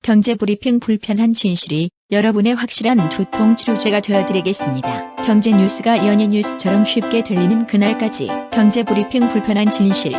경제브리핑 불편한 진실이 여러분의 확실한 두통 치료제가 되어드리겠습니다. 경제 뉴스가 연예 뉴스처럼 쉽게 들리는 그날까지 경제브리핑 불편한 진실.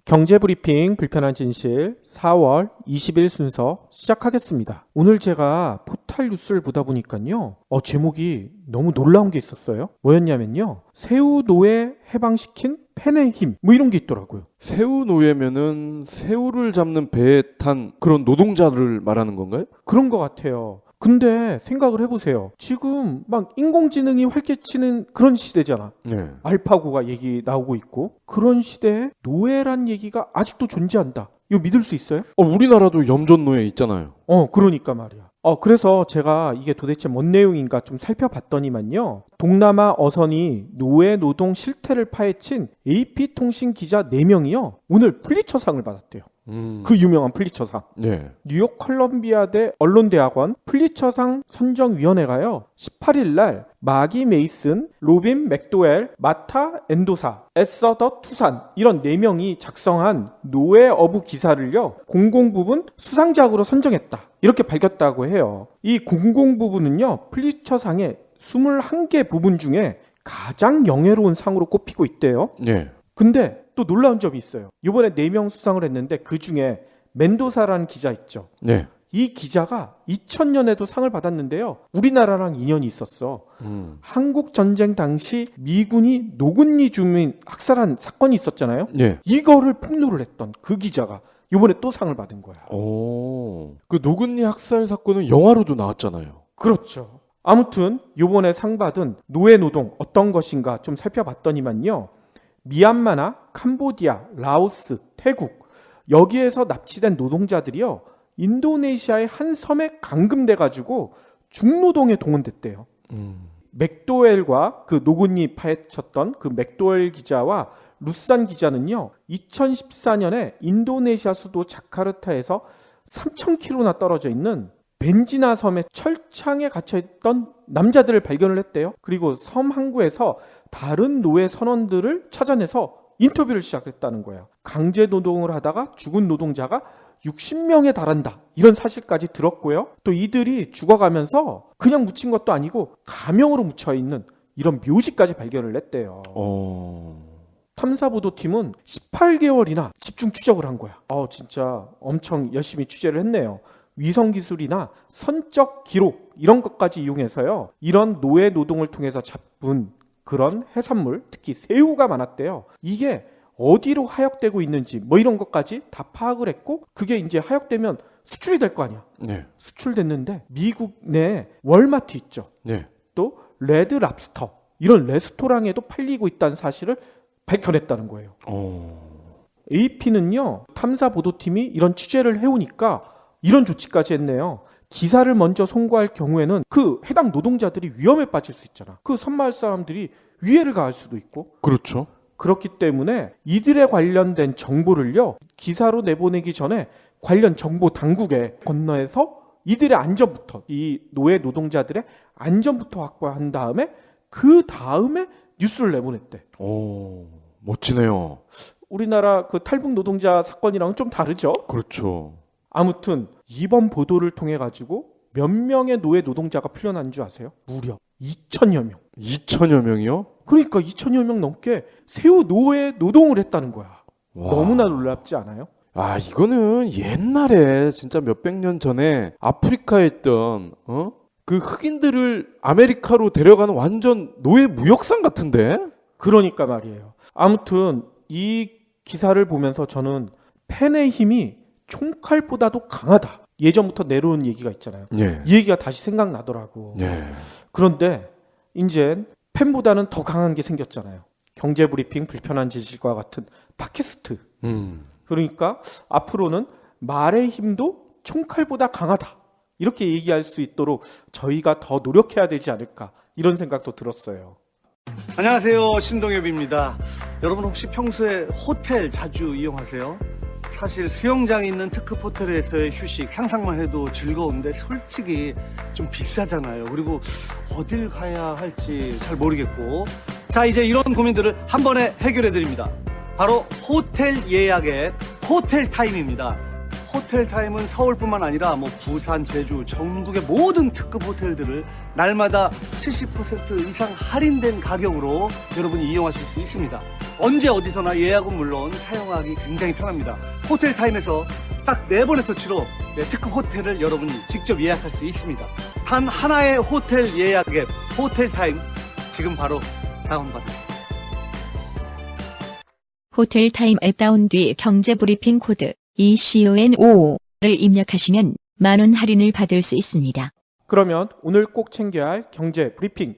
경제브리핑 불편한 진실 4월 20일 순서 시작하겠습니다. 오늘 제가 포탈 뉴스를 보다 보니까요. 제목이 너무 놀라운 게 있었어요. 뭐였냐면요. 새우 노예 해방시킨 펜의 힘 이런 게 있더라고요. 새우 노예면은 새우를 잡는 배에 탄 그런 노동자를 말하는 건가요? 그런 것 같아요. 근데 생각을 해보세요. 지금 막 인공지능이 활개치는 그런 시대잖아. 네. 알파고가 얘기 나오고 있고 그런 시대에 노예란 얘기가 아직도 존재한다. 이거 믿을 수 있어요? 우리나라도 염전 노예 있잖아요. 그러니까 말이야. 그래서 제가 이게 도대체 뭔 내용인가 좀 살펴봤더니만요. 동남아 어선이 노예 노동 실태를 파헤친 AP통신 기자 4명이요. 오늘 플리처상을 받았대요. 그 유명한 플리처상. 네. 뉴욕 컬럼비아대 언론대학원 플리처상 선정위원회가요. 18일 날 마기 메이슨, 로빈 맥도웰, 마타 엔도사, 에서 더 투산 이런 4명이 작성한 노예 어부 기사를요. 공공부분 수상작으로 선정했다. 이렇게 밝혔다고 해요. 이 공공부분은요. 플리처상의 21개 부분 중에 가장 영예로운 상으로 꼽히고 있대요. 네. 근데 또 놀라운 점이 있어요. 이번에 4명 수상을 했는데 그 중에 멘도사라는 기자 있죠. 네. 이 기자가 2000년에도 상을 받았는데요. 우리나라랑 인연이 있었어. 한국 전쟁 당시 미군이 노근리 주민 학살한 사건이 있었잖아요. 네. 이거를 폭로를 했던 그 기자가 이번에 또 상을 받은 거야. 그 노근리 학살 사건은 영화로도 나왔잖아요. 그렇죠. 아무튼 이번에 상 받은 노예 노동 어떤 것인가 좀 살펴봤더니만요. 미얀마나 캄보디아, 라오스, 태국 여기에서 납치된 노동자들이요. 인도네시아의 한 섬에 감금돼 가지고 중노동에 동원됐대요. 맥도웰과 그 노근리 파헤쳤던 그 맥도웰 기자와 루산 기자는요. 2014년에 인도네시아 수도 자카르타에서 3,000km나 떨어져 있는 벤지나 섬의 철창에 갇혀있던 남자들을 발견을 했대요. 그리고 섬 항구에서 다른 노예 선원들을 찾아내서 인터뷰를 시작했다는 거예요. 강제 노동을 하다가 죽은 노동자가 60명에 달한다. 이런 사실까지 들었고요. 또 이들이 죽어가면서 그냥 묻힌 것도 아니고 가명으로 묻혀있는 이런 묘지까지 발견을 했대요. 탐사보도팀은 18개월이나 집중 추적을 한 거야. 진짜 엄청 열심히 취재를 했네요. 위성기술이나 선적 기록 이런 것까지 이용해서요. 이런 노예 노동을 통해서 잡은 그런 해산물, 특히 새우가 많았대요. 이게 어디로 하역되고 있는지 이런 것까지 다 파악을 했고 그게 이제 하역되면 수출이 될 거 아니야. 네. 수출됐는데 미국 내 월마트 있죠. 네. 또 레드 랍스터 이런 레스토랑에도 팔리고 있다는 사실을 밝혀냈다는 거예요. AP는요. 탐사보도팀이 이런 취재를 해오니까 이런 조치까지 했네요. 기사를 먼저 송고할 경우에는 그 해당 노동자들이 위험에 빠질 수 있잖아. 그 섬마을 사람들이 위해를 가할 수도 있고. 그렇죠. 그렇기 때문에 이들에 관련된 정보를요. 기사로 내보내기 전에 관련 정보 당국에 건너해서 이들의 안전부터 이 노예 노동자들의 안전부터 확보한 다음에 그 다음에 뉴스를 내보냈대. 멋지네요. 우리나라 그 탈북 노동자 사건이랑은 좀 다르죠? 그렇죠. 아무튼 이번 보도를 통해 가지고 몇 명의 노예 노동자가 풀려난 줄 아세요? 무려 2,000여 명. 2,000여 명이요? 그러니까 2,000여 명 넘게 새우 노예 노동을 했다는 거야. 와. 너무나 놀랍지 않아요? 이거는 옛날에 진짜 몇백 년 전에 아프리카에 있던 그 흑인들을 아메리카로 데려가는 완전 노예 무역상 같은데? 그러니까 말이에요. 아무튼 이 기사를 보면서 저는 펜의 힘이 총칼보다도 강하다. 예전부터 내려온 얘기가 있잖아요. 네. 이 얘기가 다시 생각나더라고. 네. 그런데 이제 펜보다는 더 강한 게 생겼잖아요. 경제브리핑 불편한 진실과 같은 팟캐스트. 그러니까 앞으로는 말의 힘도 총칼보다 강하다. 이렇게 얘기할 수 있도록 저희가 더 노력해야 되지 않을까. 이런 생각도 들었어요. 안녕하세요, 신동엽입니다. 여러분 혹시 평소에 호텔 자주 이용하세요? 사실 수영장이 있는 특급 호텔에서의 휴식 상상만 해도 즐거운데 솔직히 좀 비싸잖아요. 그리고 어딜 가야 할지 잘 모르겠고 자, 이제 이런 고민들을 한 번에 해결해 드립니다. 바로 호텔 예약 앱 호텔타임입니다. 호텔타임은 서울뿐만 아니라 부산, 제주, 전국의 모든 특급 호텔들을 날마다 70% 이상 할인된 가격으로 여러분이 이용하실 수 있습니다. 언제 어디서나 예약은 물론 사용하기 굉장히 편합니다. 호텔타임에서 딱 4번의 터치로 특급 호텔을 여러분이 직접 예약할 수 있습니다. 단 하나의 호텔 예약 앱 호텔타임 지금 바로 다운받으세요. 호텔타임 앱 다운 뒤 경제브리핑 코드 ECON55를 입력하시면 만원 할인을 받을 수 있습니다. 그러면 오늘 꼭 챙겨야 할 경제 브리핑.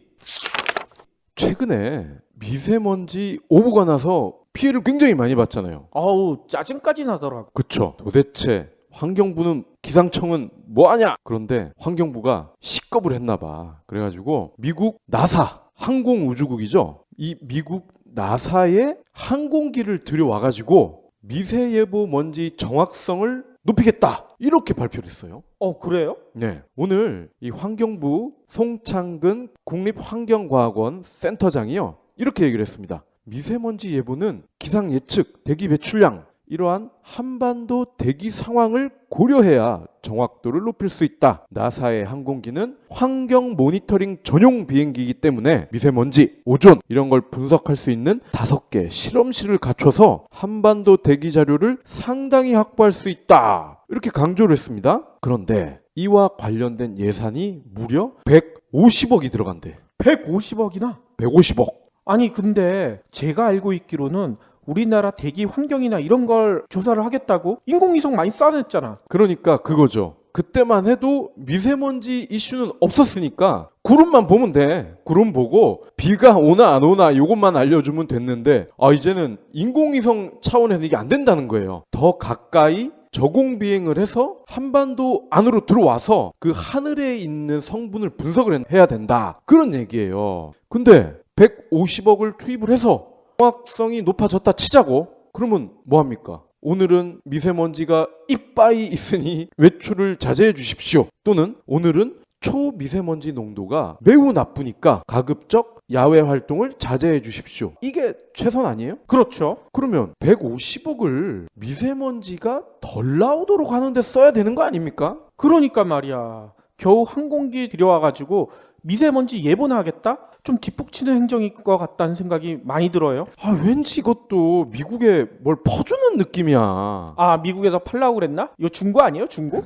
최근에 미세먼지 오보가 나서 피해를 굉장히 많이 봤잖아요. 아우, 짜증까지 나더라고. 그쵸. 도대체 환경부는 기상청은 뭐하냐? 그런데 환경부가 식겁을 했나 봐. 그래가지고 미국 나사 항공우주국이죠. 이 미국 나사의 항공기를 들여와가지고 미세예보 먼지 정확성을 높이겠다. 이렇게 발표를 했어요. 그래요? 네. 오늘 이 환경부 송창근 국립환경과학원 센터장이요. 이렇게 얘기를 했습니다. 미세먼지 예보는 기상 예측, 대기 배출량, 이러한 한반도 대기 상황을 고려해야 정확도를 높일 수 있다. 나사의 항공기는 환경 모니터링 전용 비행기이기 때문에 미세먼지, 오존 이런 걸 분석할 수 있는 5개 실험실을 갖춰서 한반도 대기 자료를 상당히 확보할 수 있다. 이렇게 강조를 했습니다. 그런데 이와 관련된 예산이 무려 150억이 들어간대. 150억이나? 150억. 아니, 근데 제가 알고 있기로는 우리나라 대기 환경이나 이런 걸 조사를 하겠다고 인공위성 많이 쏴냈잖아. 그러니까 그거죠. 그때만 해도 미세먼지 이슈는 없었으니까 구름만 보면 돼. 구름 보고 비가 오나 안 오나 이것만 알려주면 됐는데 이제는 인공위성 차원에서 이게 안 된다는 거예요. 더 가까이 저공비행을 해서 한반도 안으로 들어와서 그 하늘에 있는 성분을 분석을 해야 된다. 그런 얘기예요. 근데 150억을 투입을 해서 정확성이 높아졌다 치자고. 그러면 뭐합니까? 오늘은 미세먼지가 이빠이 있으니 외출을 자제해 주십시오. 또는 오늘은 초미세먼지 농도가 매우 나쁘니까 가급적 야외 활동을 자제해 주십시오. 이게 최선 아니에요? 그렇죠. 그러면 150억을 미세먼지가 덜 나오도록 하는데 써야 되는 거 아닙니까? 그러니까 말이야. 겨우 항공기 들여와가지고 미세먼지 예보나 하겠다? 좀 뒷북치는 행정일 것 같다는 생각이 많이 들어요. 왠지 이것도 미국에 뭘 퍼주는 느낌이야. 미국에서 팔라고 그랬나? 이거 중고 아니에요? 중고?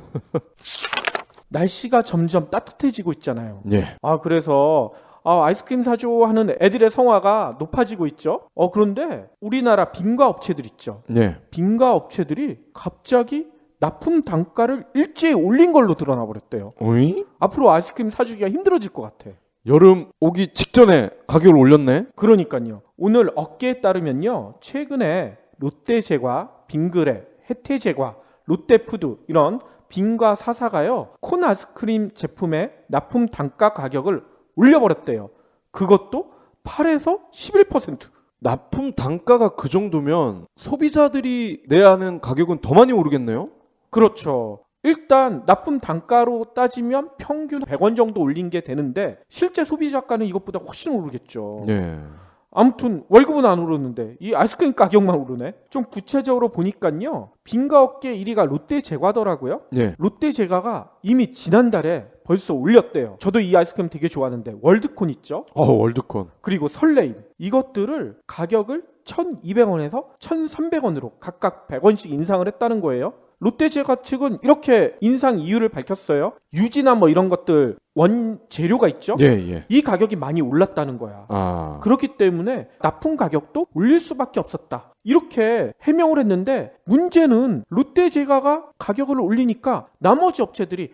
날씨가 점점 따뜻해지고 있잖아요. 예. 그래서 아이스크림 사줘 하는 애들의 성화가 높아지고 있죠. 그런데 우리나라 빙과 업체들 있죠. 예. 빙과 업체들이 갑자기 납품 단가를 일제히 올린 걸로 드러나 버렸대요. 어이? 앞으로 아이스크림 사주기가 힘들어질 것 같아. 여름 오기 직전에 가격을 올렸네. 그러니까요. 오늘 업계에 따르면요. 최근에 롯데제과, 빙그레, 혜태제과, 롯데푸드 이런 빙과 사사가요. 콘 아이스크림 제품의 납품 단가 가격을 올려버렸대요. 그것도 8에서 11%. 납품 단가가 그 정도면 소비자들이 내야 하는 가격은 더 많이 오르겠네요. 그렇죠. 일단 납품 단가로 따지면 평균 100원 정도 올린 게 되는데 실제 소비자가는 이것보다 훨씬 오르겠죠. 예. 아무튼 월급은 안 오르는데 이 아이스크림 가격만 오르네. 좀 구체적으로 보니까요. 빙가 업계 1위가 롯데제과더라고요. 예. 롯데제과가 이미 지난달에 벌써 올렸대요. 저도 이 아이스크림 되게 좋아하는데 월드콘 있죠. 월드콘. 그리고 설레임. 이것들을 가격을 1,200원에서 1,300원으로 각각 100원씩 인상을 했다는 거예요. 롯데제과 측은 이렇게 인상 이유를 밝혔어요. 유지나 이런 것들 원재료가 있죠. 예. 이 가격이 많이 올랐다는 거야. 그렇기 때문에 납품 가격도 올릴 수밖에 없었다. 이렇게 해명을 했는데 문제는 롯데제과가 가격을 올리니까 나머지 업체들이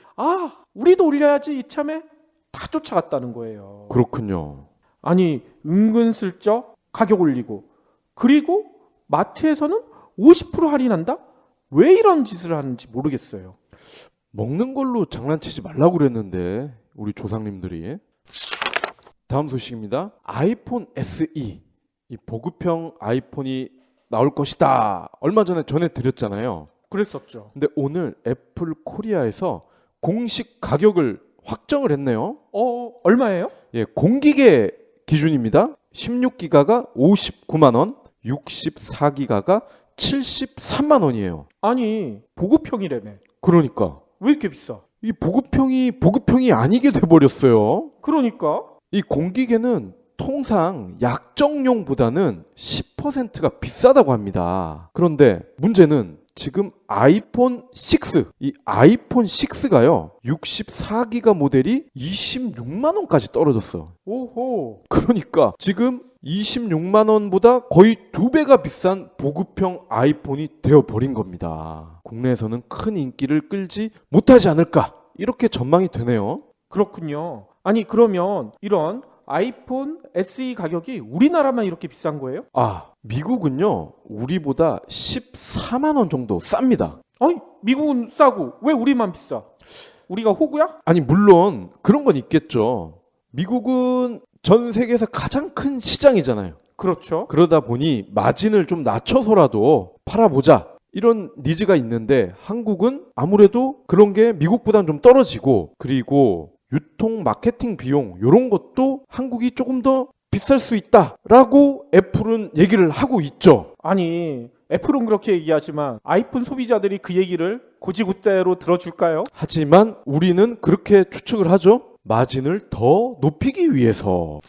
우리도 올려야지 이참에 다 쫓아갔다는 거예요. 그렇군요. 아니 은근슬쩍 가격 올리고 그리고 마트에서는 50% 할인한다? 왜 이런 짓을 하는지 모르겠어요. 먹는 걸로 장난치지 말라고 그랬는데 우리 조상님들이. 다음 소식입니다. 아이폰 SE 이 보급형 아이폰이 나올 것이다. 얼마 전에 전해드렸잖아요. 그랬었죠. 근데 오늘 애플 코리아에서 공식 가격을 확정을 했네요. 얼마예요? 공기계 기준입니다. 16기가가 59만 원, 64기가가 73만 원이에요. 아니 보급형이라며. 그러니까 왜 이렇게 비싸? 이 보급형이 아니게 돼버렸어요. 그러니까 이 공기계는 통상 약정용보다는 10%가 비싸다고 합니다. 그런데 문제는 지금 아이폰 6, 이 아이폰 6가요. 64기가 모델이 26만 원까지 떨어졌어. 오호. 그러니까 지금 26만 원보다 거의 2배가 비싼 보급형 아이폰이 되어버린 겁니다. 국내에서는 큰 인기를 끌지 못하지 않을까 이렇게 전망이 되네요. 그렇군요. 아니 그러면 이런 아이폰 SE 가격이 우리나라만 이렇게 비싼 거예요? 미국은요 우리보다 14만 원 정도 쌉니다. 아니 미국은 싸고 왜 우리만 비싸? 우리가 호구야? 아니 물론 그런 건 있겠죠. 미국은 전 세계에서 가장 큰 시장이잖아요. 그렇죠. 그러다 보니 마진을 좀 낮춰서라도 팔아보자 이런 니즈가 있는데 한국은 아무래도 그런 게 미국보다는 좀 떨어지고 그리고 유통 마케팅 비용 이런 것도 한국이 조금 더 비쌀 수 있다라고 애플은 얘기를 하고 있죠. 아니 애플은 그렇게 얘기하지만 아이폰 소비자들이 그 얘기를 고지고대로 들어줄까요? 하지만 우리는 그렇게 추측을 하죠. 마진을 더 높이기 위해서.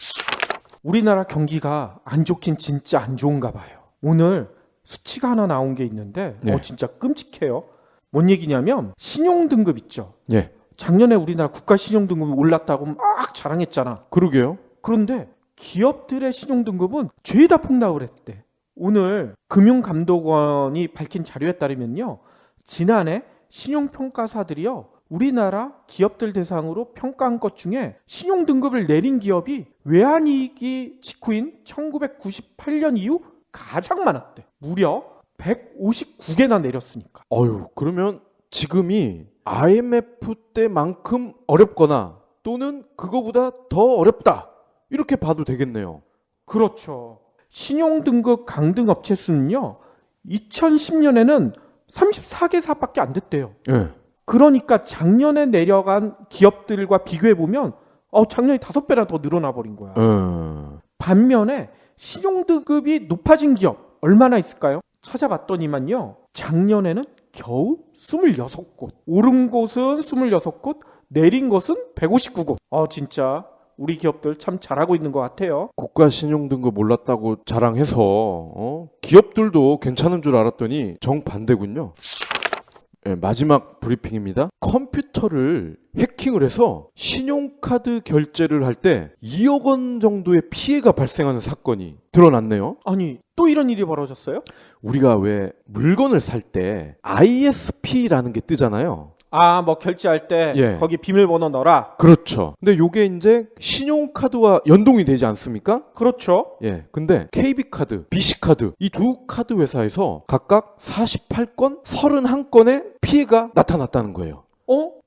우리나라 경기가 안 좋긴 진짜 안 좋은가 봐요. 오늘 수치가 하나 나온 게 있는데 네. 진짜 끔찍해요. 뭔 얘기냐면 신용등급 있죠. 예, 작년에 우리나라 국가 신용등급이 올랐다고 막 자랑했잖아. 그러게요. 그런데 기업들의 신용등급은 죄다 폭락을 했대. 오늘 금융감독원이 밝힌 자료에 따르면요. 지난해 신용평가사들이요. 우리나라 기업들 대상으로 평가한 것 중에 신용등급을 내린 기업이 외환위기 직후인 1998년 이후 가장 많았대. 무려 159개나 내렸으니까. 그러면 지금이 IMF 때만큼 어렵거나 또는 그거보다 더 어렵다. 이렇게 봐도 되겠네요. 그렇죠. 신용등급 강등 업체 수는요. 2010년에는 34개사밖에 안 됐대요. 예. 그러니까 작년에 내려간 기업들과 비교해보면 작년에 5배나 더 늘어나 버린 거야. 반면에 신용등급이 높아진 기업 얼마나 있을까요? 찾아봤더니만요. 작년에는 겨우 26곳. 오른 곳은 26곳, 내린 곳은 159곳. 진짜 우리 기업들 참 잘하고 있는 것 같아요. 국가 신용등급 올랐다고 자랑해서 기업들도 괜찮은 줄 알았더니 정반대군요. 네, 마지막 브리핑입니다. 컴퓨터를 해킹을 해서 신용카드 결제를 할 때 2억 원 정도의 피해가 발생하는 사건이 드러났네요. 아니 또 이런 일이 벌어졌어요? 우리가 왜 물건을 살 때 ISP라는 게 뜨잖아요. 뭐 결제할 때 예. 거기 비밀번호 넣어라. 그렇죠. 근데 요게 이제 신용카드와 연동이 되지 않습니까? 그렇죠. 예. 근데 KB카드, BC카드 이 두 카드 회사에서 각각 48건, 31건의 피해가 나타났다는 거예요.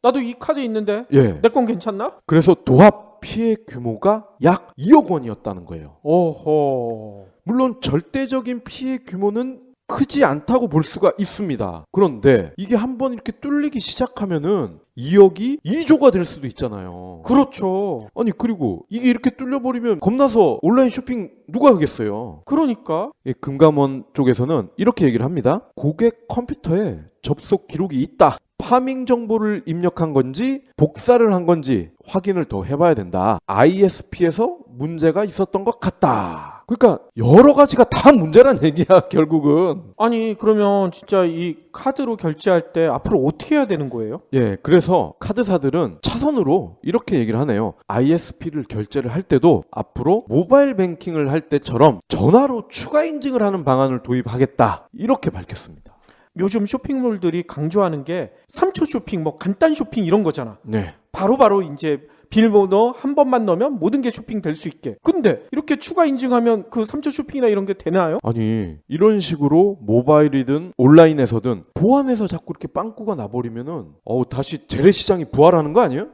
나도 이 카드 있는데 예. 내 건 괜찮나? 그래서 도합 피해 규모가 약 2억 원이었다는 거예요. 오호. 물론 절대적인 피해 규모는 크지 않다고 볼 수가 있습니다. 그런데 이게 한번 이렇게 뚫리기 시작하면은 2억이 2조가 될 수도 있잖아요. 그렇죠. 아니 그리고 이게 이렇게 뚫려버리면 겁나서 온라인 쇼핑 누가 하겠어요? 그러니까 금감원 쪽에서는 이렇게 얘기를 합니다. 고객 컴퓨터에 접속 기록이 있다. 파밍 정보를 입력한 건지 복사를 한 건지 확인을 더 해봐야 된다. ISP에서 문제가 있었던 것 같다. 그러니까 여러 가지가 다 문제란 얘기야 결국은. 아니 그러면 진짜 이 카드로 결제할 때 앞으로 어떻게 해야 되는 거예요? 예, 그래서 카드사들은 차선으로 이렇게 얘기를 하네요. ISP를 결제를 할 때도 앞으로 모바일 뱅킹을 할 때처럼 전화로 추가 인증을 하는 방안을 도입하겠다. 이렇게 밝혔습니다. 요즘 쇼핑몰들이 강조하는 게 3초 쇼핑, 간단 쇼핑 이런 거잖아. 네. 바로바로 이제 비밀번호 한 번만 넣으면 모든 게 쇼핑 될 수 있게. 근데 이렇게 추가 인증하면 그 3초 쇼핑이나 이런 게 되나요? 아니 이런 식으로 모바일이든 온라인에서든 보안에서 자꾸 이렇게 빵꾸가 나버리면은 다시 재래시장이 부활하는 거 아니에요?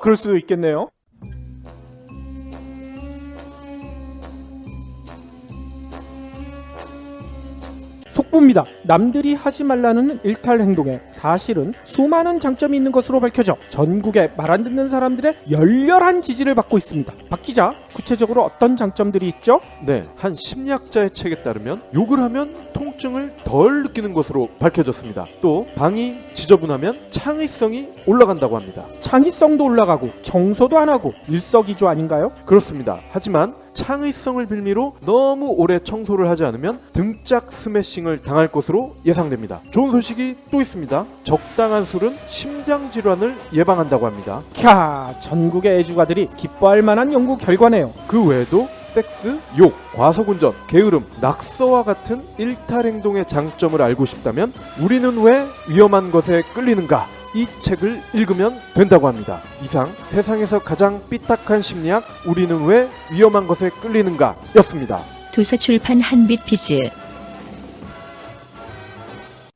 그럴 수도 있겠네요. 속보입니다. 남들이 하지 말라는 일탈 행동에 사실은 수많은 장점이 있는 것으로 밝혀져 전국의 말 안 듣는 사람들의 열렬한 지지를 받고 있습니다. 박 기자, 구체적으로 어떤 장점들이 있죠? 네, 한 심리학자의 책에 따르면 욕을 하면 통증을 덜 느끼는 것으로 밝혀졌습니다. 또 방이 지저분하면 창의성이 올라간다고 합니다. 창의성도 올라가고 청소도 안 하고 일석이조 아닌가요? 그렇습니다. 하지만 창의성을 빌미로 너무 오래 청소를 하지 않으면 등짝 스매싱을 당할 것으로 예상됩니다. 좋은 소식이 또 있습니다. 적당한 술은 심장 질환을 예방한다고 합니다. 캬, 전국의 애주가들이 기뻐할 만한 연구 결과네요. 그 외에도 섹스, 욕, 과속운전, 게으름, 낙서와 같은 일탈 행동의 장점을 알고 싶다면 우리는 왜 위험한 것에 끌리는가? 이 책을 읽으면 된다고 합니다. 이상 세상에서 가장 삐딱한 심리학 우리는 왜 위험한 것에 끌리는가 였습니다. 도서출판 한빛비즈.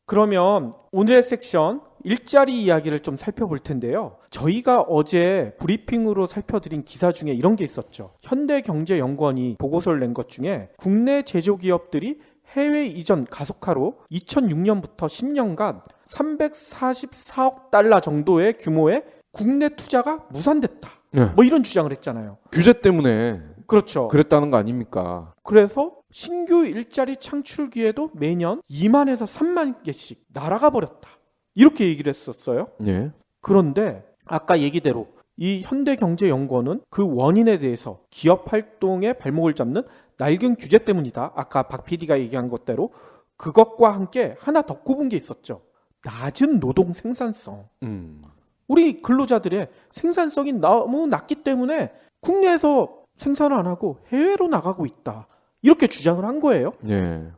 그러면 오늘의 섹션 일자리 이야기를 좀 살펴볼 텐데요. 저희가 어제 브리핑으로 살펴드린 기사 중에 이런 게 있었죠. 현대경제연구원이 보고서를 낸 것 중에 국내 제조기업들이 해외 이전 가속화로 2006년부터 10년간 344억 달러 정도의 규모의 국내 투자가 무산됐다. 네. 뭐 이런 주장을 했잖아요. 규제 때문에 그렇죠. 그랬다는 거 아닙니까? 그래서 신규 일자리 창출 기회도 매년 2만에서 3만 개씩 날아가 버렸다. 이렇게 얘기를 했었어요. 예. 그런데 아까 얘기대로 이 현대경제연구원은 그 원인에 대해서 기업 활동에 발목을 잡는 낡은 규제 때문이다. 아까 박 PD가 얘기한 것대로 그것과 함께 하나 더 꼽은 게 있었죠. 낮은 노동 생산성. 우리 근로자들의 생산성이 너무 낮기 때문에 국내에서 생산을 안 하고 해외로 나가고 있다. 이렇게 주장을 한 거예요. 예.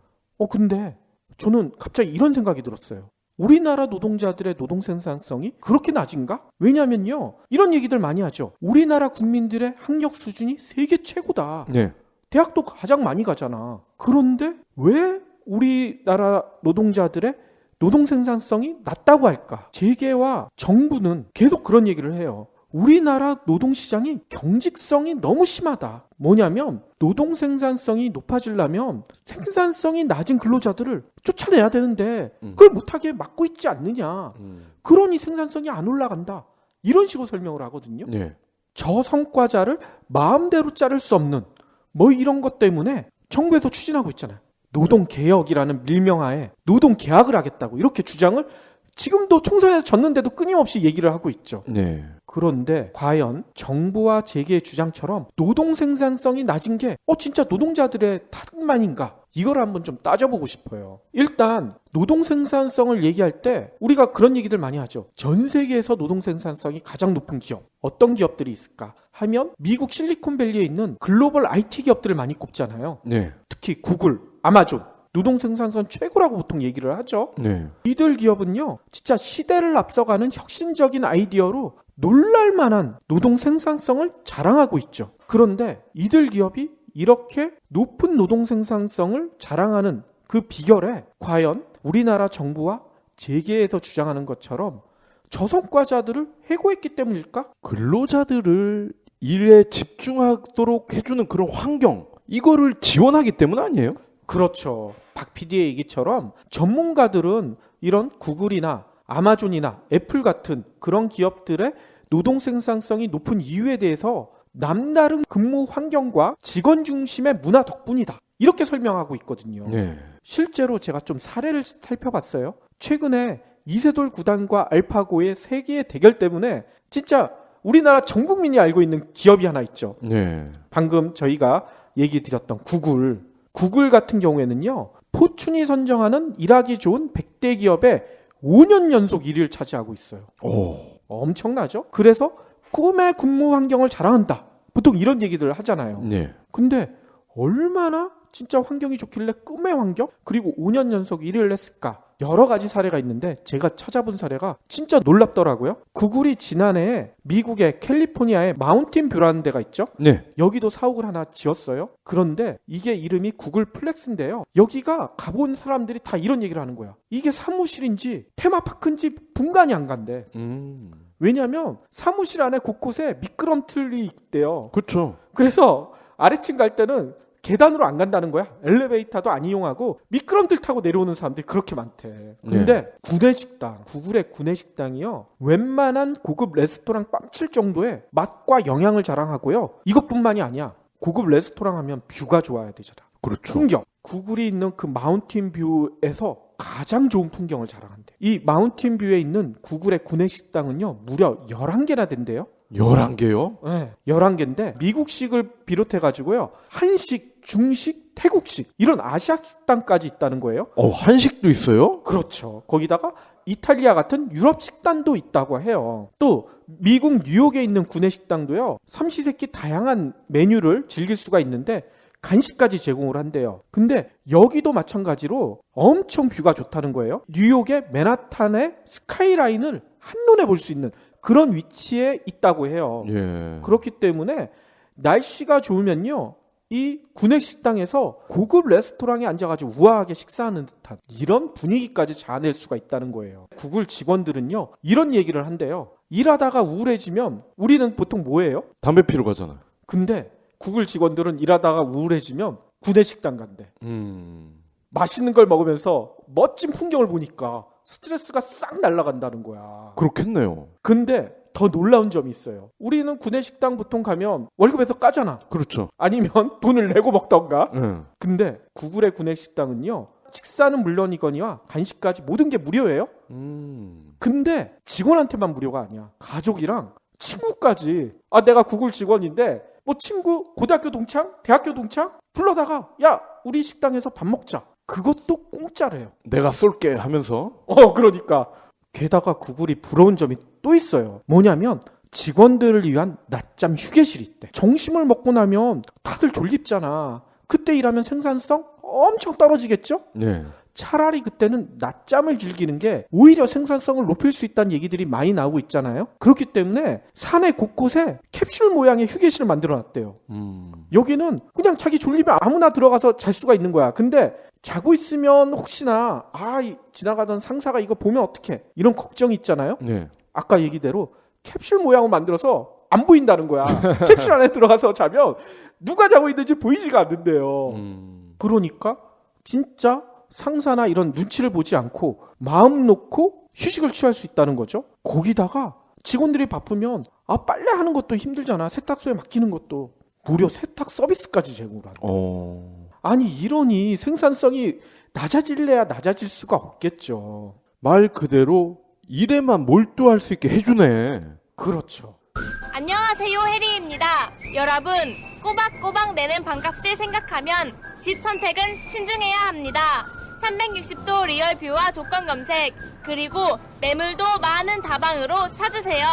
근데 저는 갑자기 이런 생각이 들었어요. 우리나라 노동자들의 노동 생산성이 그렇게 낮은가? 왜냐면요. 이런 얘기들 많이 하죠. 우리나라 국민들의 학력 수준이 세계 최고다. 예. 대학도 가장 많이 가잖아. 그런데 왜 우리나라 노동자들의 노동 생산성이 낮다고 할까? 재계와 정부는 계속 그런 얘기를 해요. 우리나라 노동시장이 경직성이 너무 심하다. 뭐냐면 노동 생산성이 높아지려면 생산성이 낮은 근로자들을 쫓아내야 되는데 그걸 못하게 막고 있지 않느냐. 그러니 생산성이 안 올라간다. 이런 식으로 설명을 하거든요. 예. 저성과자를 마음대로 자를 수 없는 뭐 이런 것 때문에 정부에서 추진하고 있잖아요. 노동개혁이라는 밀명하에 노동계약을 하겠다고 이렇게 주장을 지금도 총선에서 졌는데도 끊임없이 얘기를 하고 있죠. 네. 그런데 과연 정부와 재계의 주장처럼 노동 생산성이 낮은 게 진짜 노동자들의 탓만인가? 이걸 한번 좀 따져보고 싶어요. 일단 노동 생산성을 얘기할 때 우리가 그런 얘기들 많이 하죠. 전 세계에서 노동 생산성이 가장 높은 기업 어떤 기업들이 있을까 하면 미국 실리콘밸리에 있는 글로벌 IT 기업들을 많이 꼽잖아요. 네. 특히 구글, 아마존 노동 생산성 최고라고 보통 얘기를 하죠. 네. 이들 기업은요, 진짜 시대를 앞서가는 혁신적인 아이디어로 놀랄만한 노동 생산성을 자랑하고 있죠. 그런데 이들 기업이 이렇게 높은 노동 생산성을 자랑하는 그 비결에 과연 우리나라 정부와 재계에서 주장하는 것처럼 저성과자들을 해고했기 때문일까? 근로자들을 일에 집중하도록 해주는 그런 환경, 이거를 지원하기 때문 아니에요? 그렇죠. 박 PD의 얘기처럼 전문가들은 이런 구글이나 아마존이나 애플 같은 그런 기업들의 노동 생산성이 높은 이유에 대해서 남다른 근무 환경과 직원 중심의 문화 덕분이다. 이렇게 설명하고 있거든요. 네. 실제로 제가 좀 사례를 살펴봤어요. 최근에 이세돌 구단과 알파고의 세계의 대결 때문에 진짜 우리나라 전 국민이 알고 있는 기업이 하나 있죠. 네. 방금 저희가 얘기 드렸던 구글 같은 경우에는요. 포춘이 선정하는 일하기 좋은 100대 기업에 5년 연속 1위를 차지하고 있어요. 오. 엄청나죠? 그래서 꿈의 근무 환경을 자랑한다. 보통 이런 얘기들 하잖아요. 네. 근데 얼마나 진짜 환경이 좋길래 꿈의 환경? 그리고 5년 연속 1위를 했을까? 여러 가지 사례가 있는데 제가 찾아본 사례가 진짜 놀랍더라고요. 구글이 지난해에 미국의 캘리포니아의 마운틴 뷰라는 데가 있죠. 네. 여기도 사옥을 하나 지었어요. 그런데 이게 이름이 구글 플렉스인데요. 여기가 가본 사람들이 다 이런 얘기를 하는 거야. 이게 사무실인지 테마파크인지 분간이 안 간대. 왜냐하면 사무실 안에 곳곳에 미끄럼틀이 있대요. 그렇죠. 그래서 아래층 갈 때는 계단으로 안 간다는 거야. 엘리베이터도 안 이용하고 미끄럼틀 타고 내려오는 사람들이 그렇게 많대. 근데 구내식당, 구글의 구내식당이요, 웬만한 고급 레스토랑 뺨칠 정도의 맛과 영양을 자랑하고요. 이것뿐만이 아니야. 고급 레스토랑 하면 뷰가 좋아야 되잖아. 그렇죠. 풍경. 구글이 있는 그 마운틴 뷰에서 가장 좋은 풍경을 자랑한대. 이 마운틴 뷰에 있는 구글의 구내식당은요, 무려 11개나 된대요. 11개요? 네, 11개인데 미국식을 비롯해가지고요, 한식, 중식, 태국식 이런 아시아 식당까지 있다는 거예요. 한식도 있어요? 그렇죠. 거기다가 이탈리아 같은 유럽 식당도 있다고 해요. 또 미국 뉴욕에 있는 구내식당도요, 삼시세끼 다양한 메뉴를 즐길 수가 있는데 간식까지 제공을 한대요. 근데 여기도 마찬가지로 엄청 뷰가 좋다는 거예요. 뉴욕의 맨하탄의 스카이라인을 한눈에 볼 수 있는 그런 위치에 있다고 해요. 예. 그렇기 때문에 날씨가 좋으면요, 이 구내식당에서 고급 레스토랑에 앉아가지고 우아하게 식사하는 듯한 이런 분위기까지 자아낼 수가 있다는 거예요. 구글 직원들은요, 이런 얘기를 한대요. 일하다가 우울해지면 우리는 보통 뭐예요? 담배 피러 가잖아. 근데 구글 직원들은 일하다가 우울해지면 구내식당 간대. 맛있는 걸 먹으면서 멋진 풍경을 보니까 스트레스가 싹 날아간다는 거야. 그렇겠네요. 근데 더 놀라운 점이 있어요. 우리는 구내식당 보통 가면 월급에서 까잖아. 그렇죠. 아니면 돈을 내고 먹던가. 예. 근데 구글의 구내식당은요, 식사는 물론이거니와 간식까지 모든 게 무료예요. 근데 직원한테만 무료가 아니야. 가족이랑 친구까지. 아, 내가 구글 직원인데 뭐 친구, 고등학교 동창, 대학교 동창 불러다가 야, 우리 식당에서 밥 먹자. 그것도 공짜래요. 내가 쏠게 하면서. 그러니까. 게다가 구글이 부러운 점이 또 있어요. 뭐냐면 직원들을 위한 낮잠 휴게실이 있대. 점심을 먹고 나면 다들 졸립잖아. 그때 일하면 생산성 엄청 떨어지겠죠? 예. 차라리 그때는 낮잠을 즐기는 게 오히려 생산성을 높일 수 있다는 얘기들이 많이 나오고 있잖아요. 그렇기 때문에 사내 곳곳에 캡슐 모양의 휴게실을 만들어 놨대요. 여기는 그냥 자기 졸리면 아무나 들어가서 잘 수가 있는 거야. 근데 자고 있으면 혹시나 지나가던 상사가 이거 보면 어떡해, 이런 걱정이 있잖아요. 예. 아까 얘기대로 캡슐 모양을 만들어서 안 보인다는 거야. 캡슐 안에 들어가서 자면 누가 자고 있는지 보이지가 않는데요. 그러니까 진짜 상사나 이런 눈치를 보지 않고 마음 놓고 휴식을 취할 수 있다는 거죠. 거기다가 직원들이 바쁘면 빨래하는 것도 힘들잖아. 세탁소에 맡기는 것도 무료 세탁 서비스까지 제공을 하는. 아니, 이러니 생산성이 낮아질래야 낮아질 수가 없겠죠. 말 그대로 일에만 몰두할 수 있게 해주네. 그렇죠. 안녕하세요, 해리입니다. 여러분, 꼬박꼬박 내는 방값을 생각하면 집 선택은 신중해야 합니다. 360도 리얼 뷰와 조건 검색, 그리고 매물도 많은 다방으로 찾으세요.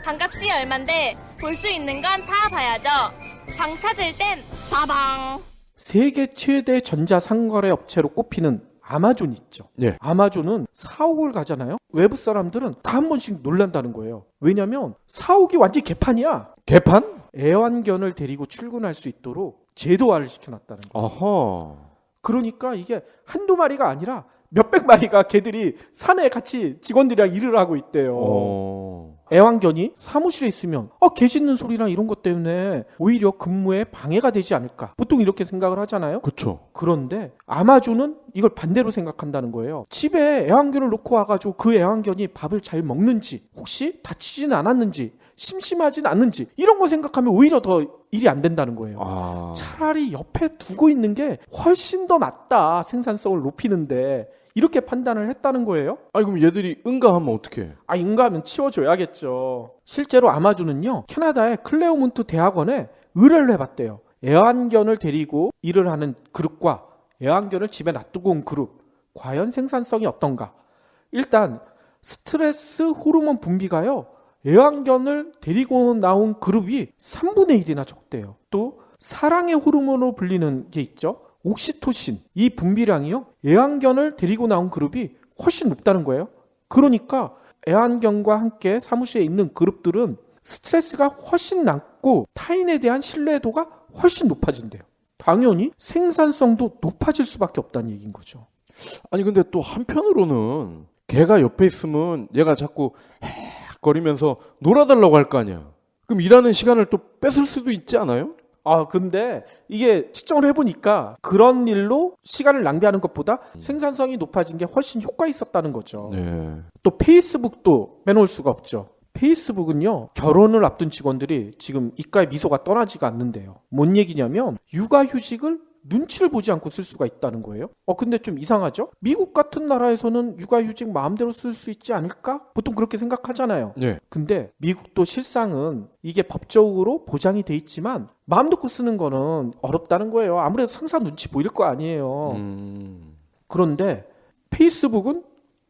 방값이 얼만데 볼 수 있는 건 다 봐야죠. 방 찾을 땐 다방. 세계 최대 전자상거래 업체로 꼽히는 아마존 있죠. 예. 아마존은 사옥을 가잖아요. 외부 사람들은 다 한 번씩 놀란다는 거예요. 왜냐면 사옥이 완전히 개판이야. 개판? 애완견을 데리고 출근할 수 있도록 제도화를 시켜놨다는 거예요. 아하. 그러니까 이게 한두 마리가 아니라 몇백 마리가 개들이 산에 같이 직원들이랑 일을 하고 있대요. 애완견이 사무실에 있으면 개 짖는 소리나 이런 것 때문에 오히려 근무에 방해가 되지 않을까, 보통 이렇게 생각을 하잖아요. 그렇죠. 그런데 아마존은 이걸 반대로 생각한다는 거예요. 집에 애완견을 놓고 와가지고 그 애완견이 밥을 잘 먹는지, 혹시 다치지는 않았는지, 심심하진 않는지, 이런 거 생각하면 오히려 더 일이 안 된다는 거예요. 차라리 옆에 두고 있는 게 훨씬 더 낫다, 생산성을 높이는데, 이렇게 판단을 했다는 거예요. 그럼 얘들이 응가하면 어떡해? 응가하면 치워줘야겠죠. 실제로 아마존은요, 캐나다의 클레어몬트 대학원에 의뢰를 해봤대요. 애완견을 데리고 일을 하는 그룹과 애완견을 집에 놔두고 온 그룹, 과연 생산성이 어떤가? 일단 스트레스 호르몬 분비가요, 애완견을 데리고 나온 그룹이 3분의 1이나 적대요. 또 사랑의 호르몬으로 불리는 게 있죠. 옥시토신. 이 분비량이요, 애완견을 데리고 나온 그룹이 훨씬 높다는 거예요. 그러니까 애완견과 함께 사무실에 있는 그룹들은 스트레스가 훨씬 낮고 타인에 대한 신뢰도가 훨씬 높아진대요. 당연히 생산성도 높아질 수밖에 없다는 얘기인 거죠. 근데 또 한편으로는 걔가 옆에 있으면 얘가 자꾸 거리면서 놀아달라고 할 거 아니야. 그럼 일하는 시간을 또 뺏을 수도 있지 않아요? 근데 이게 측정을 해보니까 그런 일로 시간을 낭비하는 것보다 생산성이 높아진 게 훨씬 효과 있었다는 거죠. 네. 또 페이스북도 빼놓을 수가 없죠. 페이스북은요, 결혼을 앞둔 직원들이 지금 입가에 미소가 떠나지가 않는데요. 뭔 얘기냐면 육아휴직을 눈치를 보지 않고 쓸 수가 있다는 거예요. 근데 좀 이상하죠? 미국 같은 나라에서는 육아휴직 마음대로 쓸 수 있지 않을까? 보통 그렇게 생각하잖아요. 네. 근데 미국도 실상은 이게 법적으로 보장이 돼 있지만 마음 놓고 쓰는 거는 어렵다는 거예요. 아무래도 상사 눈치 보일 거 아니에요. 그런데 페이스북은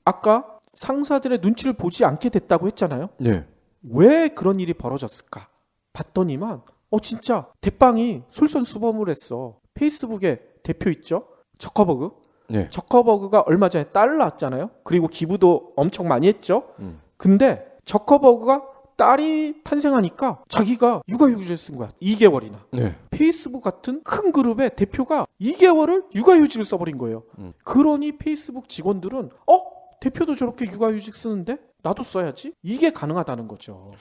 아까 상사들의 눈치를 보지 않게 됐다고 했잖아요. 네. 왜 그런 일이 벌어졌을까? 봤더니만 진짜 대빵이 솔선수범을 했어. 페이스북의 대표 있죠? 저커버그. 네. 저커버그가 얼마 전에 딸을 낳았잖아요. 그리고 기부도 엄청 많이 했죠. 근데 저커버그가 딸이 탄생하니까 자기가 육아휴직을 쓴 거야. 2개월이나. 네. 페이스북 같은 큰 그룹의 대표가 2개월을 육아휴직을 써버린 거예요. 그러니 페이스북 직원들은 대표도 저렇게 육아휴직 쓰는데 나도 써야지? 이게 가능하다는 거죠.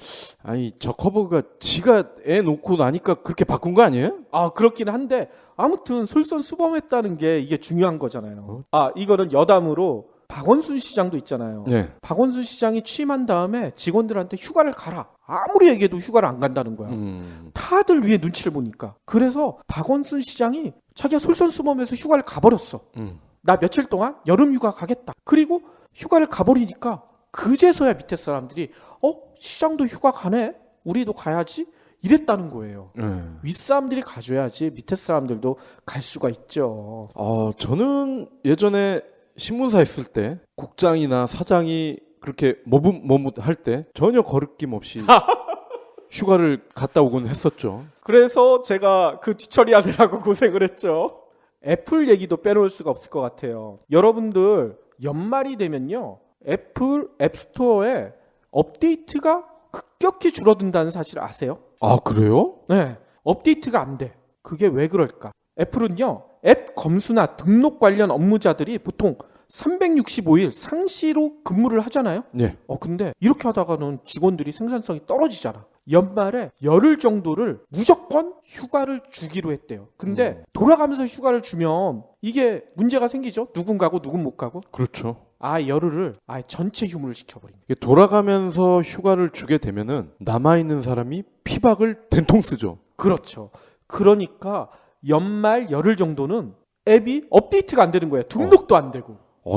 아니 저커버그가 지가 애 놓고 나니까 그렇게 바꾼 거 아니에요? 그렇긴 한데 아무튼 솔선수범했다는 게 이게 중요한 거잖아요. 이거는 여담으로 박원순 시장도 있잖아요. 네. 박원순 시장이 취임한 다음에 직원들한테 휴가를 가라. 아무리 얘기해도 휴가를 안 간다는 거야. 다들 위에 눈치를 보니까. 그래서 박원순 시장이 자기가 솔선수범해서 휴가를 가버렸어. 나 며칠 동안 여름 휴가 가겠다. 그리고 휴가를 가버리니까 그제서야 밑에 사람들이 시장도 휴가 가네? 우리도 가야지? 이랬다는 거예요. 윗사람들이 가줘야지 밑에 사람들도 갈 수가 있죠. 저는 예전에 신문사 있을 때 국장이나 사장이 그렇게 머뭇할 때 전혀 거리낌 없이 휴가를 갔다 오곤 했었죠. 그래서 제가 그 뒤처리하느라고 고생을 했죠. 애플 얘기도 빼놓을 수가 없을 것 같아요. 여러분들 연말이 되면요, 애플 앱스토어에 업데이트가 급격히 줄어든다는 사실 아세요? 그래요? 네, 업데이트가 안 돼. 그게 왜 그럴까? 애플은요, 앱 검수나 등록 관련 업무자들이 보통 365일 상시로 근무를 하잖아요. 네. 근데 이렇게 하다가는 직원들이 생산성이 떨어지잖아. 연말에 열흘 정도를 무조건 휴가를 주기로 했대요. 근데 돌아가면서 휴가를 주면 이게 문제가 생기죠. 누군 가고 누군 못 가고. 그렇죠. 열흘을 전체 휴무를 시켜버린 거예요. 이게 돌아가면서 휴가를 주게 되면은 남아있는 사람이 피박을 된통 쓰죠. 그렇죠. 그러니까 연말 열흘 정도는 앱이 업데이트가 안 되는 거예요. 등록도 안 되고.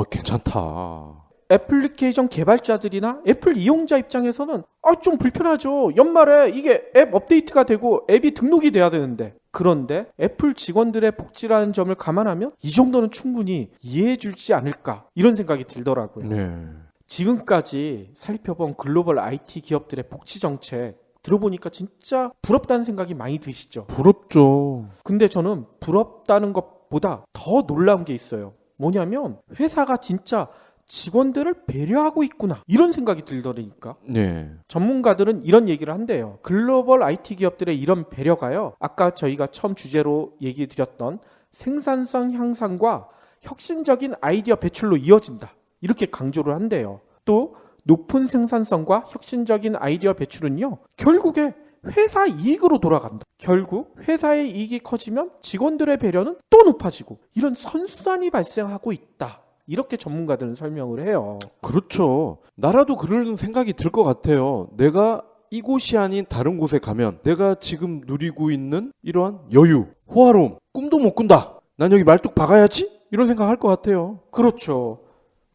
괜찮다. 애플리케이션 개발자들이나 애플 이용자 입장에서는 좀 불편하죠. 연말에 이게 앱 업데이트가 되고 앱이 등록이 돼야 되는데. 그런데 애플 직원들의 복지라는 점을 감안하면 이 정도는 충분히 이해해 주지 않을까, 이런 생각이 들더라고요. 네. 지금까지 살펴본 글로벌 IT 기업들의 복지 정책 들어보니까 진짜 부럽다는 생각이 많이 드시죠. 부럽죠. 근데 저는 부럽다는 것보다 더 놀라운 게 있어요. 뭐냐면 회사가 진짜 직원들을 배려하고 있구나, 이런 생각이 들더라니까. 네. 전문가들은 이런 얘기를 한대요. 글로벌 IT 기업들의 이런 배려가요, 아까 저희가 처음 주제로 얘기 드렸던 생산성 향상과 혁신적인 아이디어 배출로 이어진다, 이렇게 강조를 한대요. 또 높은 생산성과 혁신적인 아이디어 배출은요, 결국에 회사 이익으로 돌아간다. 결국 회사의 이익이 커지면 직원들의 배려는 또 높아지고, 이런 선순환이 발생하고 있다, 이렇게 전문가들은 설명을 해요. 그렇죠. 나라도 그런 생각이 들 것 같아요. 내가 이곳이 아닌 다른 곳에 가면 내가 지금 누리고 있는 이러한 여유, 호화로움, 꿈도 못 꾼다. 난 여기 말뚝 박아야지? 이런 생각 할 것 같아요. 그렇죠.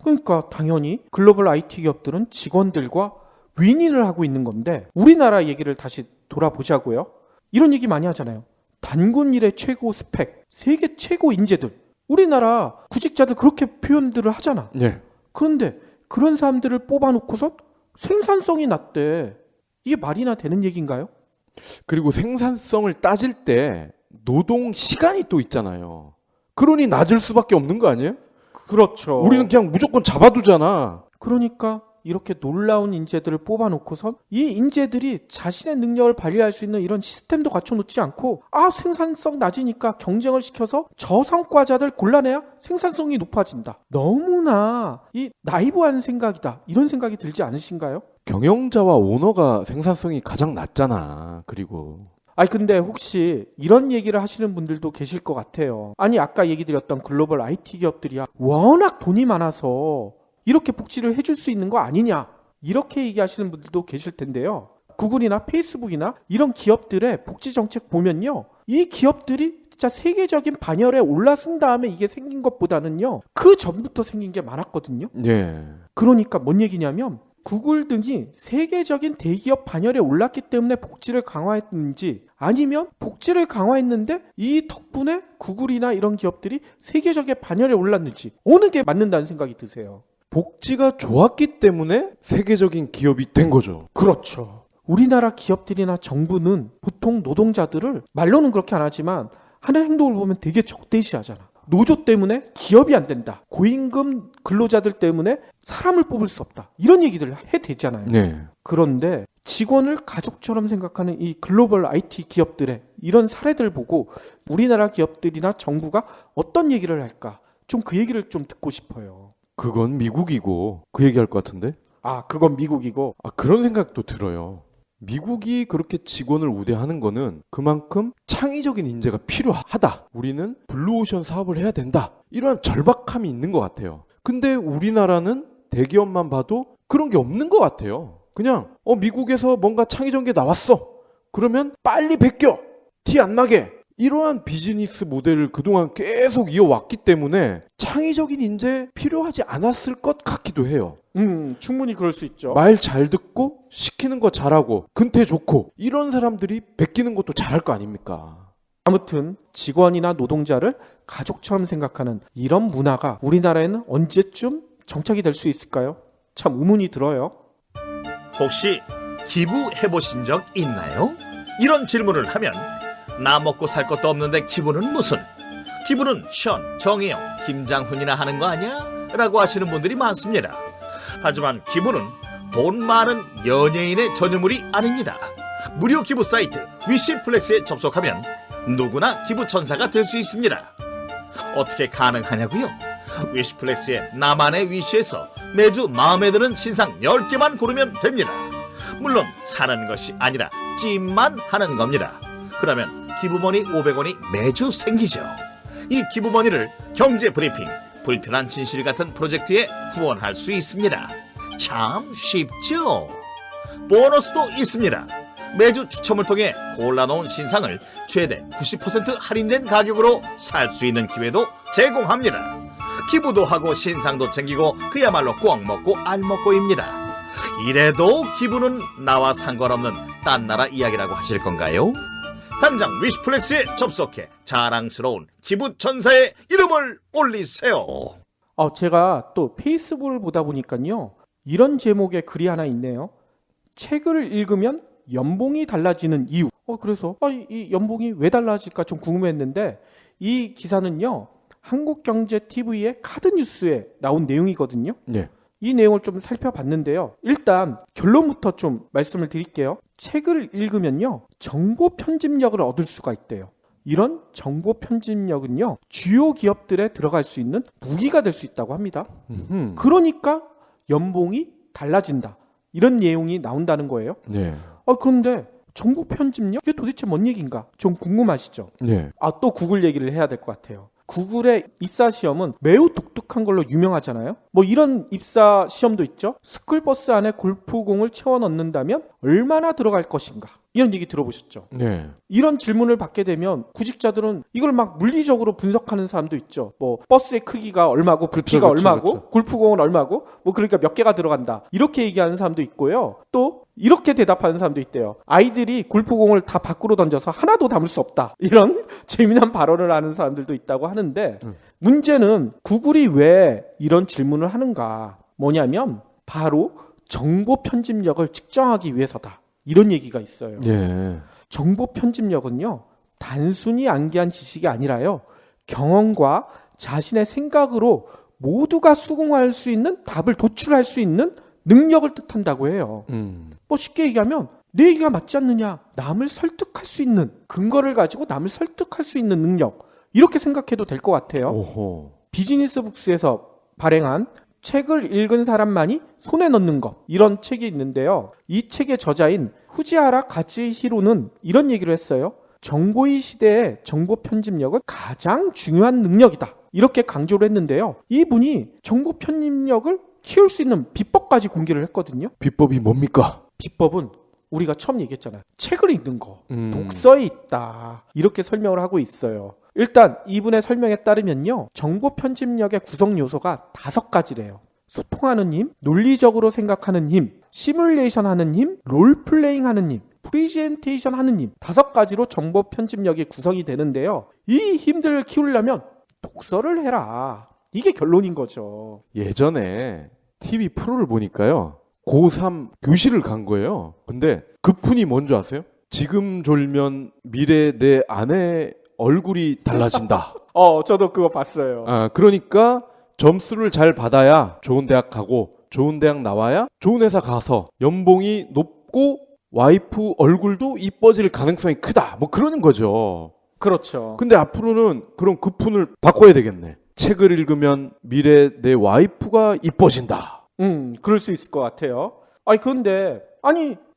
그러니까 당연히 글로벌 IT 기업들은 직원들과 윈윈을 하고 있는 건데, 우리나라 얘기를 다시 돌아보자고요. 이런 얘기 많이 하잖아요. 단군 일의 최고 스펙, 세계 최고 인재들. 우리나라 구직자들 그렇게 표현들을 하잖아. 네. 그런데 그런 사람들을 뽑아놓고서 생산성이 낮대. 이게 말이나 되는 얘기인가요? 그리고 생산성을 따질 때 노동 시간이 또 있잖아요. 그러니 낮을 수밖에 없는 거 아니에요? 그렇죠. 우리는 그냥 무조건 잡아두잖아. 그러니까 이렇게 놀라운 인재들을 뽑아놓고선 이 인재들이 자신의 능력을 발휘할 수 있는 이런 시스템도 갖춰놓지 않고, 생산성 낮으니까 경쟁을 시켜서 저성과자들 골라내야 생산성이 높아진다. 너무나 이 나이브한 생각이다, 이런 생각이 들지 않으신가요? 경영자와 오너가 생산성이 가장 낮잖아. 그리고 아니 근데 혹시 이런 얘기를 하시는 분들도 계실 것 같아요. 아니 아까 얘기 드렸던 글로벌 IT 기업들이야 워낙 돈이 많아서 이렇게 복지를 해줄 수 있는 거 아니냐 이렇게 얘기하시는 분들도 계실 텐데요. 구글이나 페이스북이나 이런 기업들의 복지 정책 보면요, 이 기업들이 진짜 세계적인 반열에 올라선 다음에 이게 생긴 것보다는요, 그 전부터 생긴 게 많았거든요. 예. 그러니까 뭔 얘기냐면 구글 등이 세계적인 대기업 반열에 올랐기 때문에 복지를 강화했는지, 아니면 복지를 강화했는데 이 덕분에 구글이나 이런 기업들이 세계적인 반열에 올랐는지, 어느 게 맞는다는 생각이 드세요? 복지가 좋았기 때문에 세계적인 기업이 된 거죠. 그렇죠. 우리나라 기업들이나 정부는 보통 노동자들을 말로는 그렇게 안 하지만 하는 행동을 보면 되게 적대시하잖아. 노조 때문에 기업이 안 된다. 고임금 근로자들 때문에 사람을 뽑을 수 없다. 이런 얘기들을 해대잖아요. 네. 그런데 직원을 가족처럼 생각하는 이 글로벌 IT 기업들의 이런 사례들 보고 우리나라 기업들이나 정부가 어떤 얘기를 할까? 좀 그 얘기를 좀 듣고 싶어요. 그건 미국이고 그 얘기할 것 같은데? 아, 그건 미국이고. 그런 생각도 들어요. 미국이 그렇게 직원을 우대하는 거는 그만큼 창의적인 인재가 필요하다. 우리는 블루오션 사업을 해야 된다. 이러한 절박함이 있는 것 같아요. 근데 우리나라는 대기업만 봐도 그런 게 없는 것 같아요. 그냥 미국에서 뭔가 창의적인 게 나왔어. 그러면 빨리 베껴. 티 안 나게. 이러한 비즈니스 모델을 그동안 계속 이어왔기 때문에 창의적인 인재 필요하지 않았을 것 같기도 해요. 충분히 그럴 수 있죠. 말 잘 듣고 시키는 거 잘하고 근태 좋고 이런 사람들이 베끼는 것도 잘할 거 아닙니까? 아무튼 직원이나 노동자를 가족처럼 생각하는 이런 문화가 우리나라에는 언제쯤 정착이 될 수 있을까요? 참 의문이 들어요. 혹시 기부해보신 적 있나요? 이런 질문을 하면 나 먹고 살 것도 없는데 기부는 무슨? 기부는 션, 정혜영, 김장훈이나 하는 거 아니야? 라고 하시는 분들이 많습니다. 하지만 기부는 돈 많은 연예인의 전유물이 아닙니다. 무료 기부 사이트 위시플렉스에 접속하면 누구나 기부천사가 될 수 있습니다. 어떻게 가능하냐고요? 위시플렉스의 나만의 위시에서 매주 마음에 드는 신상 10개만 고르면 됩니다. 물론 사는 것이 아니라 찜만 하는 겁니다. 그러면 기부머니 500원이 매주 생기죠. 이 기부머니를 경제브리핑, 불편한 진실 같은 프로젝트에 후원할 수 있습니다. 참 쉽죠? 보너스도 있습니다. 매주 추첨을 통해 골라놓은 신상을 최대 90% 할인된 가격으로 살 수 있는 기회도 제공합니다. 기부도 하고 신상도 챙기고 그야말로 꽉 먹고 알 먹고입니다. 이래도 기부는 나와 상관없는 딴 나라 이야기라고 하실 건가요? 당장 위시플렉스에 접속해 자랑스러운 기부천사의 이름을 올리세요. 제가 또 페이스북을 보다 보니까요, 이런 제목의 글이 하나 있네요. 책을 읽으면 연봉이 달라지는 이유. 그래서 이 연봉이 왜 달라질까 좀 궁금했는데, 이 기사는요, 한국경제TV의 카드뉴스에 나온 내용이거든요. 네. 이 내용을 좀 살펴봤는데요. 일단 결론부터 좀 말씀을 드릴게요. 책을 읽으면요, 정보 편집력을 얻을 수가 있대요. 이런 정보 편집력은요, 주요 기업들에 들어갈 수 있는 무기가 될 수 있다고 합니다. 그러니까 연봉이 달라진다. 이런 내용이 나온다는 거예요. 네. 그런데 정보 편집력? 이게 도대체 뭔 얘기인가? 좀 궁금하시죠? 네. 또 구글 얘기를 해야 될 것 같아요. 구글의 입사 시험은 매우 독특한 걸로 유명하잖아요. 뭐 이런 입사 시험도 있죠. 스쿨버스 안에 골프공을 채워 넣는다면 얼마나 들어갈 것인가? 이런 얘기 들어보셨죠? 네. 이런 질문을 받게 되면 구직자들은 이걸 막 물리적으로 분석하는 사람도 있죠. 뭐 버스의 크기가 얼마고 부피가 얼마고 골프공은 얼마고 뭐 그러니까 몇 개가 들어간다. 이렇게 얘기하는 사람도 있고요. 또 이렇게 대답하는 사람도 있대요. 아이들이 골프공을 다 밖으로 던져서 하나도 담을 수 없다. 이런 재미난 발언을 하는 사람들도 있다고 하는데, 문제는 구글이 왜 이런 질문을 하는가? 뭐냐면 바로 정보 편집력을 측정하기 위해서다. 이런 얘기가 있어요. 예. 정보 편집력은요, 단순히 암기한 지식이 아니라요, 경험과 자신의 생각으로 모두가 수긍할 수 있는 답을 도출할 수 있는 능력을 뜻한다고 해요. 뭐 쉽게 얘기하면 내 얘기가 맞지 않느냐, 남을 설득할 수 있는, 근거를 가지고 남을 설득할 수 있는 능력, 이렇게 생각해도 될 것 같아요. 오호. 비즈니스 북스에서 발행한 책을 읽은 사람만이 손에 넣는 것, 이런 책이 있는데요. 이 책의 저자인 후지하라 가츠히로는 이런 얘기를 했어요. 정보의 시대의 정보 편집력은 가장 중요한 능력이다, 이렇게 강조를 했는데요. 이분이 정보 편집력을 키울 수 있는 비법까지 공개를 했거든요. 비법이 뭡니까? 비법은 우리가 처음 얘기했잖아요. 책을 읽는 거, 독서에 있다, 이렇게 설명을 하고 있어요. 일단 이분의 설명에 따르면요, 정보 편집력의 구성 요소가 5가지래요. 소통하는 힘, 논리적으로 생각하는 힘, 시뮬레이션 하는 힘, 롤플레잉 하는 힘, 프리젠테이션 하는 힘, 5가지로 정보 편집력이 구성이 되는데요. 이 힘들을 키우려면 독서를 해라, 이게 결론인 거죠. 예전에 TV 프로를 보니까요, 고3 교실을 간 거예요. 근데 그 푼이 뭔지 아세요? 지금 졸면 미래 내 아내 얼굴이 달라진다. 저도 그거 봤어요. 그러니까 점수를 잘 받아야 좋은 대학 가고, 좋은 대학 나와야 좋은 회사 가서 연봉이 높고 와이프 얼굴도 이뻐질 가능성이 크다, 뭐 그러는 거죠. 그렇죠. 근데 앞으로는 그럼 그 푼을 바꿔야 되겠네. 책을 읽으면 미래 내 와이프가 이뻐진다. 그럴 수 있을 것 같아요. 그런데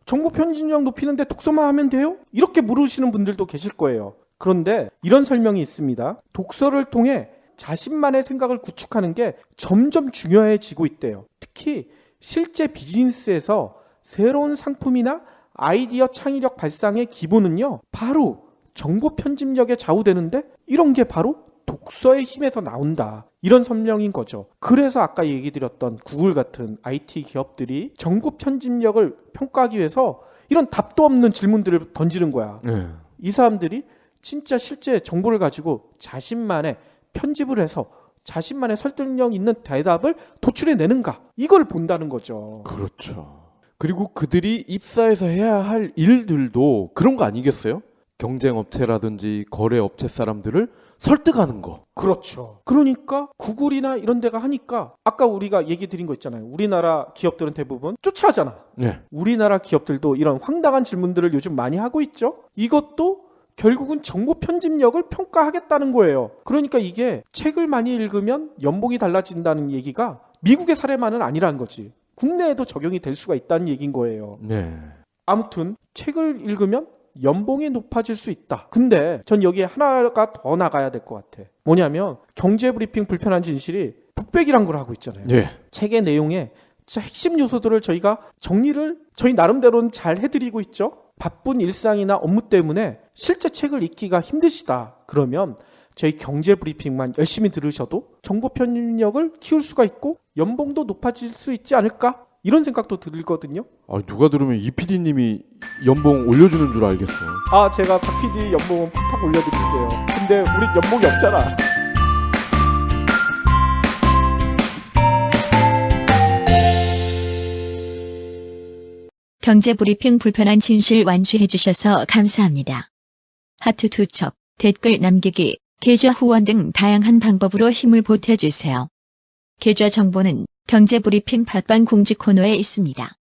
정보 편집력 높이는데 독서만 하면 돼요? 이렇게 물으시는 분들도 계실 거예요. 그런데 이런 설명이 있습니다. 독서를 통해 자신만의 생각을 구축하는 게 점점 중요해지고 있대요. 특히 실제 비즈니스에서 새로운 상품이나 아이디어 창의력 발상의 기본은요, 바로 정보 편집력에 좌우되는데, 이런 게 바로 독서의 힘에서 나온다, 이런 설명인 거죠. 그래서 아까 얘기 드렸던 구글 같은 IT 기업들이 정보 편집력을 평가하기 위해서 이런 답도 없는 질문들을 던지는 거야. 이 사람들이 진짜 실제 정보를 가지고 자신만의 편집을 해서 자신만의 설득력 있는 대답을 도출해내는가, 이걸 본다는 거죠. 그렇죠. 그리고 그들이 입사해서 해야 할 일들도 그런 거 아니겠어요? 경쟁업체라든지 거래업체 사람들을 설득하는 거. 그렇죠. 그러니까 구글이나 이런 데가 하니까, 아까 우리가 얘기 드린 거 있잖아요. 우리나라 기업들은 대부분 쫓아하잖아. 네. 우리나라 기업들도 이런 황당한 질문들을 요즘 많이 하고 있죠. 이것도 결국은 정보 편집력을 평가하겠다는 거예요. 그러니까 이게 책을 많이 읽으면 연봉이 달라진다는 얘기가 미국의 사례만은 아니라는 거지. 국내에도 적용이 될 수가 있다는 얘기인 거예요. 네. 아무튼 책을 읽으면 연봉이 높아질 수 있다. 근데 전 여기에 하나가 더 나가야 될 것 같아. 뭐냐면 경제브리핑 불편한 진실이 북백이란 걸 하고 있잖아요. 네. 책의 내용에 진짜 핵심 요소들을 저희가 정리를 저희 나름대로는 잘 해드리고 있죠. 바쁜 일상이나 업무 때문에 실제 책을 읽기가 힘드시다. 그러면 저희 경제브리핑만 열심히 들으셔도 정보 편집력을 키울 수가 있고 연봉도 높아질 수 있지 않을까? 이런 생각도 들거든요. 누가 들으면 이 PD님이 연봉 올려주는 줄 알겠어. 제가 박 PD 연봉은 팍팍 올려드릴게요. 근데 우리 연봉이 없잖아. 경제브리핑 불편한 진실 완수해주셔서 감사합니다. 하트 투척, 댓글 남기기, 계좌 후원 등 다양한 방법으로 힘을 보태주세요. 계좌 정보는 경제브리핑 팟빵 공지 코너에 있습니다.